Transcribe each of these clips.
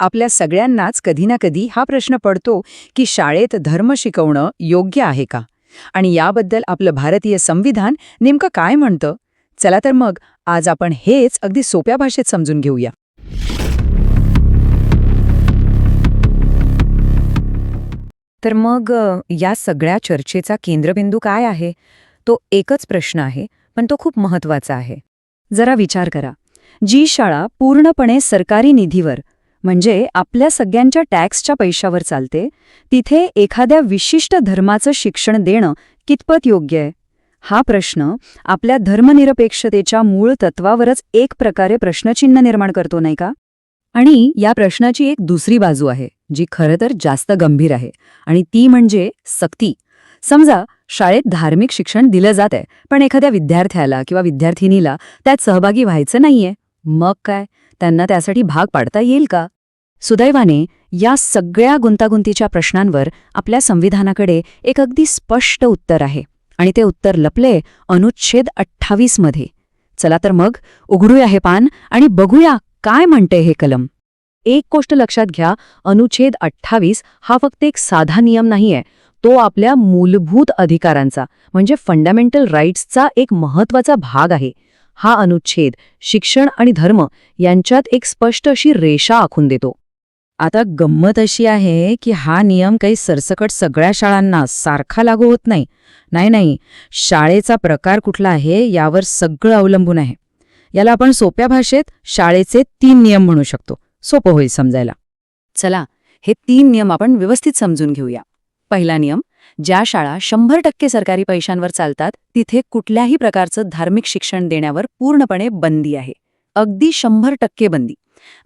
आपल्या सगळ्यांनाच कधी ना कधी हा प्रश्न पडतो की शाळेत धर्म शिकवणं योग्य आहे का? आणि याबद्दल आपलं भारतीय संविधान नेमकं काय म्हणतं? चला तर मग आज आपण हेच अगदी सोप्या भाषेत समजून घेऊया. तर मग या सगळ्या चर्चेचा केंद्रबिंदू काय आहे? तो एकच प्रश्न आहे, पण तो खूप महत्वाचा आहे. जरा विचार करा. जी शाळा पूर्णपणे सरकारी निधीवर म्हणजे आपल्या सगळ्यांच्या टॅक्सच्या पैशावर चालते, तिथे एखाद्या विशिष्ट धर्माचं शिक्षण देणं कितपत योग्य आहे? हा प्रश्न आपल्या धर्मनिरपेक्षतेच्या मूळ तत्वावरच एक प्रकारे प्रश्नचिन्ह निर्माण करतो, नाही का? आणि या प्रश्नाची एक दुसरी बाजू आहे, जी खरं तर जास्त गंभीर आहे, आणि ती म्हणजे सक्ती. समजा शाळेत धार्मिक शिक्षण दिलं जात आहे, पण एखाद्या विद्यार्थ्याला किंवा विद्यार्थिनीला त्यात सहभागी व्हायचं नाहीये. मग काय? त्यांना त्यासाठी भाग पाडता येईल का? सुदैवाने या सगळ्या गुंतागुंतीच्या प्रश्नांवर आपल्या संविधानाकडे एक अगदी स्पष्ट उत्तर आहे, आणि ते उत्तर लपले अनुच्छेद 28 मध्ये. चला तर मग उघडूया हे पान आणि बघूया काय म्हणते हे कलम. एक गोष्ट लक्षात घ्या, अनुच्छेद 28 हा फक्त एक साधा नियम नाहीये, तो आपल्या मूलभूत अधिकारांचा म्हणजे फंडामेंटल राईट्सचा एक महत्वाचा भाग आहे. हा अनुच्छेद शिक्षण आणि धर्म यांच्यात एक स्पष्ट अशी रेषा आखून देतो. आता गंमत अशी आहे की हा नियम काही सरसकट सगळ्या शाळांना सारखा लागू होत नाही. नाही, शाळेचा प्रकार कुठला आहे यावर सगळं अवलंबून आहे. याला आपण सोप्या भाषेत शाळेचे 3 नियम म्हणू शकतो. सोपं होईल समजायला. चला, हे 3 नियम आपण व्यवस्थित समजून घेऊया. पहिला नियम, ज्या शाळा 100% सरकारी पैशांवर चालतात तिथे कुठल्याही प्रकारचं धार्मिक शिक्षण देण्यावर पूर्णपणे बंदी आहे. अगदी 100% बंदी.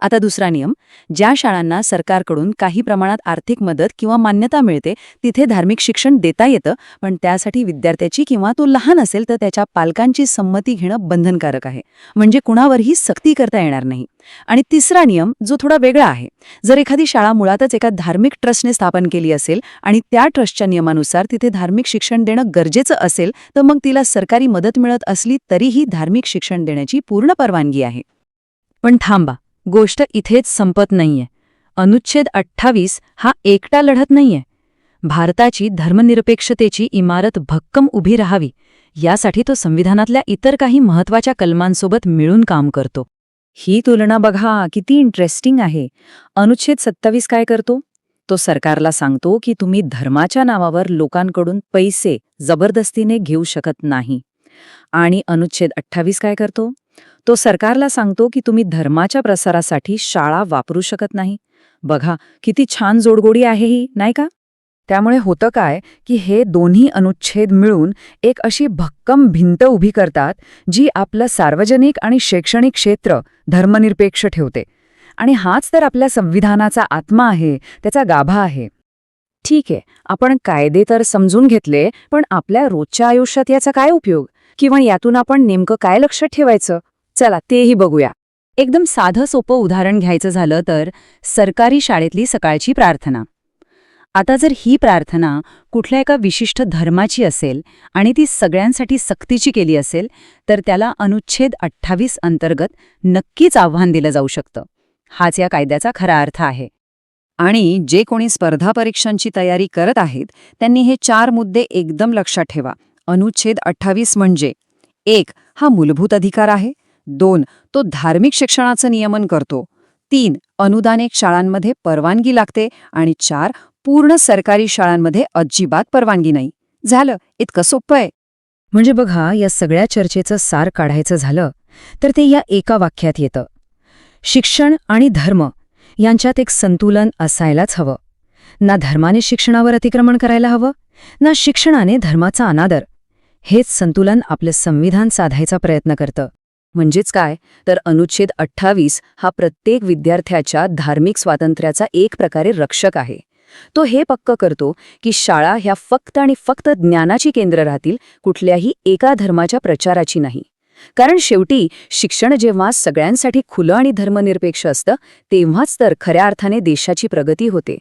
आता दुसरा नियम, ज्या शाळांना सरकारकडून काही प्रमाणात आर्थिक मदत किंवा मान्यता मिळते तिथे धार्मिक शिक्षण देता येतं, पण त्यासाठी विद्यार्थ्याची किंवा तो लहान असेल तर त्याच्या पालकांची संमती घेणं बंधनकारक आहे. म्हणजे कुणावरही सक्ती करता येणार नाही. आणि तिसरा नियम जो थोडा वेगळा आहे, जर एखादी शाळा मुळातच एका धार्मिक ट्रस्टने स्थापन केली असेल आणि त्या ट्रस्टच्या नियमानुसार तिथे धार्मिक शिक्षण देणं गरजेचं असेल, तर मग तिला सरकारी मदत मिळत असली तरीही धार्मिक शिक्षण देण्याची पूर्ण परवानगी आहे. पण थांबा, गोष्ट इथेच संपत नाहीये. अनुच्छेद 28 हा एकटा लढत नाहीये. भारताची धर्मनिरपेक्षतेची इमारत भक्कम उभी राहावी यासाठी तो संविधानातल्या इतर काही महत्वाच्या कलमांसोबत मिळून काम करतो. ही तुलना बघा किती इंटरेस्टिंग आहे. अनुच्छेद 27 काय करतो? तो सरकारला सांगतो की तुम्ही धर्माच्या नावावर लोकांकडून पैसे जबरदस्तीने घेऊ शकत नाही. आणि अनुच्छेद 28 काय करतो? तो सरकारला सांगतो की तुम्ही धर्माच्या प्रसारासाठी शाळा वापरू शकत नाही. बघा किती छान जोडगोडी आहे ही, नाही का? त्यामुळे होतं काय की हे दोन्ही अनुच्छेद मिळून एक अशी भक्कम भिंत उभी करतात जी आपलं सार्वजनिक आणि शैक्षणिक क्षेत्र धर्मनिरपेक्ष ठेवते. आणि हाच तर आपल्या संविधानाचा आत्मा आहे, त्याचा गाभा आहे. ठीक आहे, आपण कायदे तर समजून घेतले, पण आपल्या रोजच्या आयुष्यात याचा काय उपयोग? किंवा यातून आपण नेमकं काय लक्षात ठेवायचं? चला तेही बघूया. एकदम साधं सोपं उदाहरण घ्यायचं झालं तर सरकारी शाळेतली सकाळची प्रार्थना. आता जर ही प्रार्थना कुठल्या एका विशिष्ट धर्माची असेल आणि ती सगळ्यांसाठी सक्तीची केली असेल, तर त्याला अनुच्छेद 28 अंतर्गत नक्कीच आव्हान दिलं जाऊ शकतं. हाच या कायद्याचा खरा अर्थ आहे. आणि जे कोणी स्पर्धा परीक्षांची तयारी करत आहेत त्यांनी हे 4 मुद्दे एकदम लक्षात ठेवा. अनुच्छेद 28 म्हणजे 1. हा मूलभूत अधिकार आहे. 2. तो धार्मिक शिक्षणाचं नियमन करतो. 3. अनुदानित शाळांमध्ये परवानगी लागते. आणि 4. पूर्ण सरकारी शाळांमध्ये अजिबात परवानगी नाही. झालं, इतकं सोपं आहे. म्हणजे बघा, या सगळ्या चर्चेचं सार काढायचं झालं तर ते या एका वाक्यात येतं. शिक्षण आणि धर्म यांच्यात एक संतुलन असायलाच हवं. ना धर्माने शिक्षणावर अतिक्रमण करायला हवं, ना शिक्षणाने धर्माचा अनादर. हेच संतुलन आपलं संविधान साधायचा प्रयत्न करतं. म्हणजेच काय तर अनुच्छेद 28 हा प्रत्येक विद्यार्थ्याच्या धार्मिक स्वातंत्र्याचा एक प्रकारे रक्षक आहे. तो हे पक्क करतो की शाळा ह्या फक्त आणि फक्त ज्ञानाची केंद्र राहतील, कुठल्याही एका धर्माच्या प्रचाराची नाही. कारण शेवटी शिक्षण जेव्हा सगळ्यांसाठी खुलं आणि धर्मनिरपेक्ष असतं तेव्हाच तर खऱ्या अर्थाने देशाची प्रगती होते.